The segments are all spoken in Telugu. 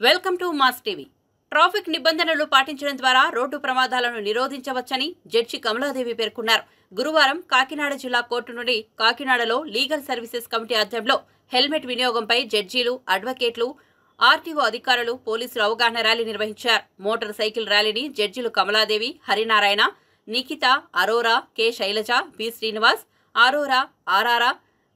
Welcome to mass TV. Traffic నిబంధనలు పాటించడం ద్వారా రోడ్డు ప్రమాదాలను నిరోధించవచ్చని జడ్జి కమలాదేవి పేర్కొన్నారు. గురువారం కాకినాడ జిల్లా కోర్టు నుండి కాకినాడలో లీగల్ సర్వీసెస్ కమిటీ ఆధ్వర్యంలో హెల్మెట్ వినియోగంపై జడ్జీలు, అడ్వకేట్లు, ఆర్టీఓ అధికారులు, పోలీసులు అవగాహన ర్యాలీ నిర్వహించారు. మోటార్ సైకిల్ ర్యాలీని జడ్జీలు Kamaladevi, Harinarayana, Nikhita, Arora, K Sailaja, B Srinivas, Arora, RR,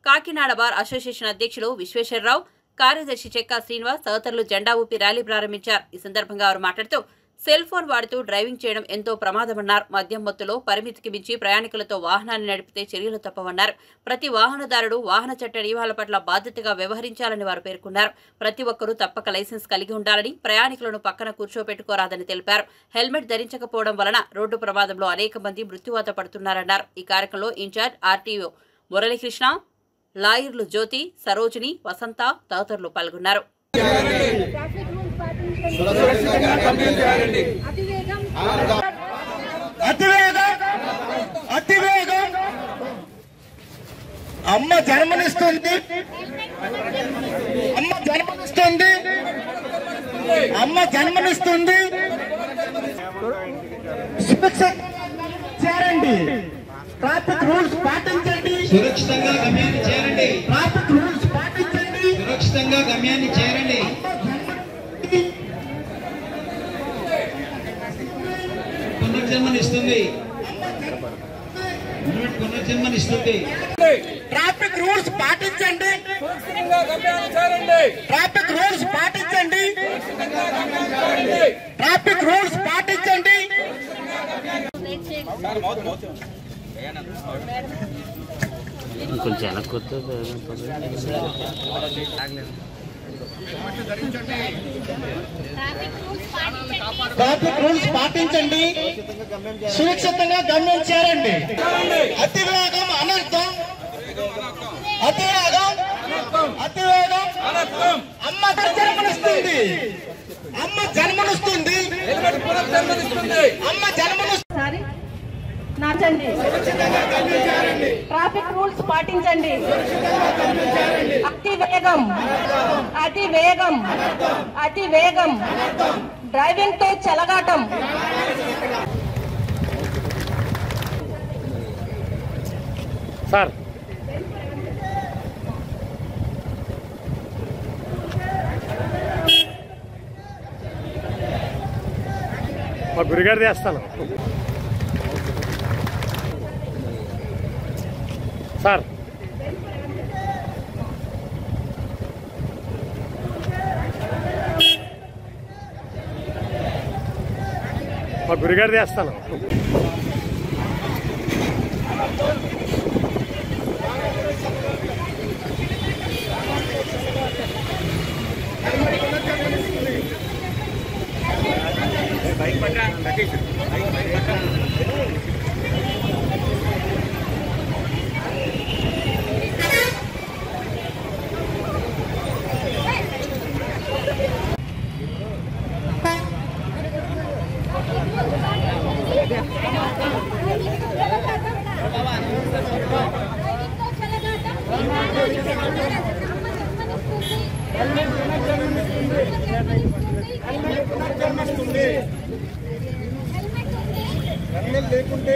Kakinada bar association అధ్యక్షులు విశ్వేశ్వరరావు, కార్యదర్శి చెక్కా శ్రీనివాస్ తదితరులు జెండా ఊపి ర్యాలీ ప్రారంభించారు. ఈ సందర్భంగా వారు మాట్లాడుతూ సెల్ ఫోన్ వాడుతూ డ్రైవింగ్ చేయడం ఎంతో ప్రమాదమన్నారు. మద్యం మత్తులో పరిమితికి మించి ప్రయాణికులతో వాహనాన్ని నడిపితే చర్యలు తప్పవన్నారు. ప్రతి వాహనదారుడు వాహన చట్ట నియమాల పట్ల బాధ్యతగా వ్యవహరించాలని వారు పేర్కొన్నారు. ప్రతి ఒక్కరూ తప్పక లైసెన్స్ కలిగి ఉండాలని, ప్రయాణికులను పక్కన కూర్చోపెట్టుకోరాదని తెలిపారు. హెల్మెట్ ధరించకపోవడం వలన రోడ్డు ప్రమాదంలో అనేక మంది మృత్యువాత పడుతున్నారన్నారు. ఈ కార్యక్రమంలో ఇన్ఛార్జ్ ఆర్టీఓ మురళీకృష్ణ, లాయర్లు జ్యోతి, సరోజిని, వసంత తదితరులు పాల్గొన్నారు. అమ్మ జన్మనిస్తుంది, అమ్మ జన్మనిస్తుంది. చేరండి, ట్రాఫిక్ రూల్స్ పాటించండి, సురక్షితంగా గమ్యాన్ని చేరండి. ట్రాఫిక్ రూల్స్ పాటించండి, సురక్షితంగా గమ్యాన్ని చేరండి. పునర్జన్మనిస్తుంది, పునర్జన్మనిస్తుంది. ట్రాఫిక్ రూల్స్ పాటించండి, ట్రాఫిక్ రూల్స్ పాటించండి, ట్రాఫిక్ రూల్స్ పాటించండి. కొంచెం వెనక్కి ట్రాఫిక్ రూల్స్ పాటించండి, సురక్షితంగా గమ్యం చేరండి. అతివేగం అనర్థం, అతివేగం అమ్మ జన్మనిస్తుంది, అమ్మ జన్మనిస్తుంది, అమ్మ జన్మనిస్తుంది. నాచండి, ట్రాఫిక్ రూల్స్ పాటించండి. అతి వేగం డ్రైవింగ్ తో చెలగాటం. సార్ మా గురిగారు చేస్తాను సార్. మా గురిగారు చేస్తాను. లేకుంటే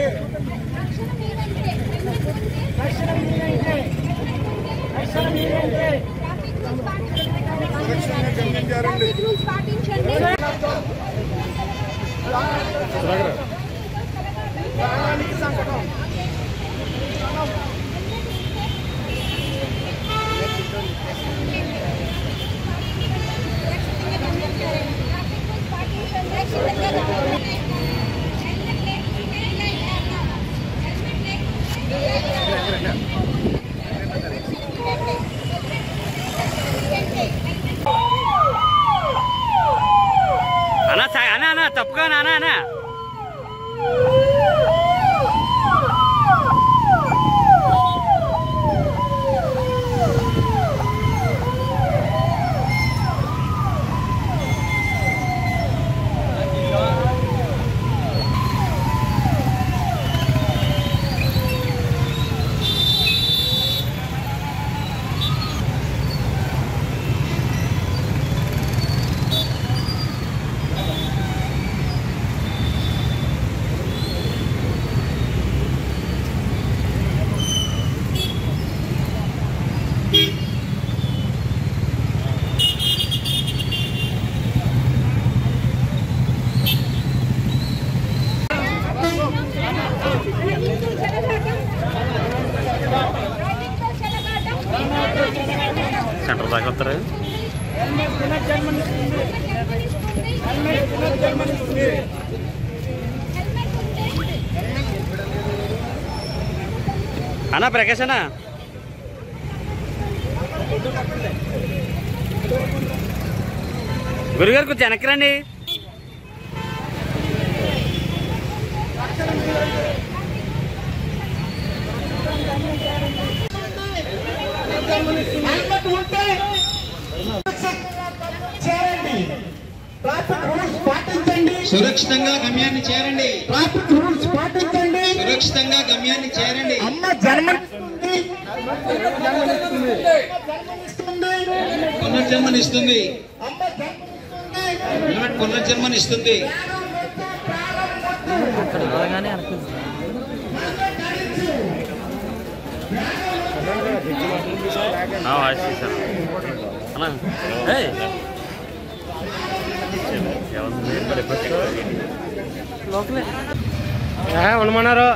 అన్నా తప్పుగా నానా అన్నా ప్రకాష్ అన్నా గురుగారు కొంచెం వెనక్కి రండి. హెల్మెట్ ఉంటే చేరండి. ట్రాఫిక్ రూల్స్ పాటించండి. సురక్షితంగా గమ్యాన్ని చేరండి. ట్రాఫిక్ రూల్స్ పాటించండి. సురక్షితంగా గమ్యాన్ని చేరండి. అమ్మ జన్మనిస్తుంది. పునర్జన్మనిస్తుంది. అమ్మ జన్మనిస్తుంది. హెల్మెట్ పునర్జన్మనిస్తుంది. ఉండమన్నారు.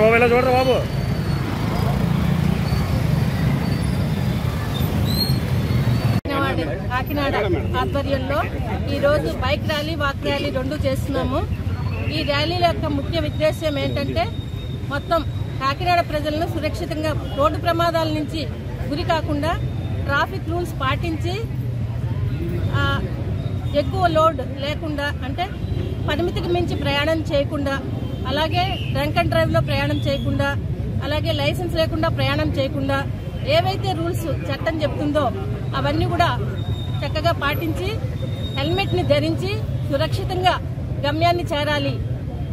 బాబు ఇలా చూడరా బాబు. కాకినాడ ఆధ్వర్యంలో ఈరోజు బైక్ ర్యాలీ, వాక్ ర్యాలీ రెండు చేస్తున్నాము. ఈ ర్యాలీల యొక్క ముఖ్య ఉద్దేశ్యం ఏంటంటే మొత్తం కాకినాడ ప్రజలను సురక్షితంగా రోడ్డు ప్రమాదాల నుంచి గురి కాకుండా ట్రాఫిక్ రూల్స్ పాటించి ఎక్కువ లోడ్ లేకుండా అంటే పరిమితికి మించి ప్రయాణం చేయకుండా, అలాగే డ్రంక్ అండ్ డ్రైవ్ లో ప్రయాణం చేయకుండా, అలాగే లైసెన్స్ లేకుండా ప్రయాణం చేయకుండా ఏవైతే రూల్స్ చట్టం చెప్తుందో అవన్నీ కూడా చక్కగా పాటించి హెల్మెట్ ని ధరించి సురక్షితంగా గమ్యాన్ని చేరాలి.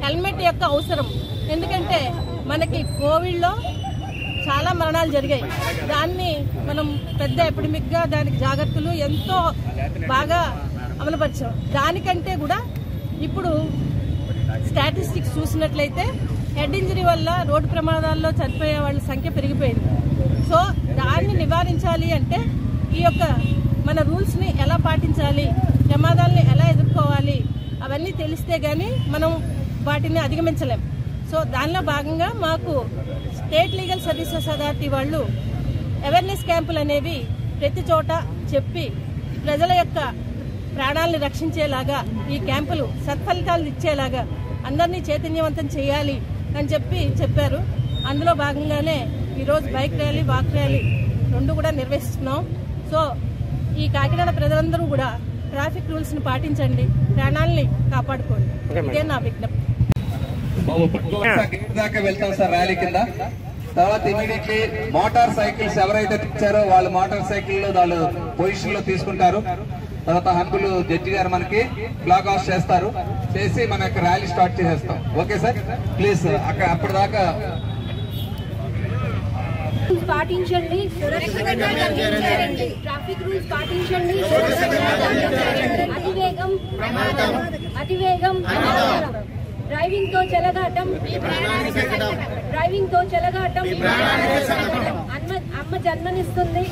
హెల్మెట్ యొక్క అవసరం ఎందుకంటే మనకి కోవిడ్ లో చాలా మరణాలు జరిగాయి. దాన్ని మనం పెద్ద ఎపిడమిక్ గా దానికి జాగ్రత్తలు ఎంతో బాగా అమలుపరిచాం. దానికంటే కూడా ఇప్పుడు స్టాటిస్టిక్స్ చూసినట్లయితే హెడ్ ఇంజరీ వల్ల రోడ్డు ప్రమాదాల్లో చనిపోయే వాళ్ళ సంఖ్య పెరిగిపోయింది. సో దాన్ని నివారించాలి అంటే ఈ యొక్క మన రూల్స్ ని ఎలా పాటించాలి, ప్రమాదాలని ఎలా ఎదుర్కోవాలి అవన్నీ తెలిస్తే గానీ మనం వాటిని అధిగమించలేం. సో దానిలో భాగంగా మాకు స్టేట్ లీగల్ సర్వీసెస్ అథారిటీ వాళ్ళు అవేర్నెస్ క్యాంపులు అనేవి ప్రతి చోట చెప్పి ప్రజల యొక్క ప్రాణాలను రక్షించేలాగా ఈ క్యాంపులు సత్ఫలితాలు ఇచ్చేలాగా అందరినీ చైతన్యవంతం చేయాలి అని చెప్పారు. అందులో భాగంగానే ఈరోజు బైక్ ర్యాలీ, వాక్ ర్యాలీ రెండు కూడా నిర్వహిస్తున్నాం. సో ఈ కాకినాడ ప్రజలందరూ కూడా ట్రాఫిక్ రూల్స్ ని పాటించండి, ప్రాణాలని కాపాడుకోండి. ఇదే నా విజ్ఞప్తి. గేట్ దాకా వెళ్తాం సార్ ర్యాలీ కింద. తర్వాత ఇమీడియట్లీ మోటార్ సైకిల్స్ ఎవరైతే తెచ్చారో వాళ్ళు మోటార్ సైకిల్ లో వాళ్ళు పొజిషన్ లో తీసుకుంటారు. తర్వాత హంకులు జడ్జి గారు మనకి ఫ్లాగ్ ఆఫ్ చేస్తారు, చేసి మన యొక్క ర్యాలీ స్టార్ట్ చేసేస్తాం. ఓకే సార్, ప్లీజ్ అక్కడ అప్పటిదాకా పాటించండి, ట్రాఫిక్ రూల్స్ పాటించండి. అతివేగం డ్రైవింగ్ తో చెలగాటం, అమ్మ జన్మనిస్తుంది.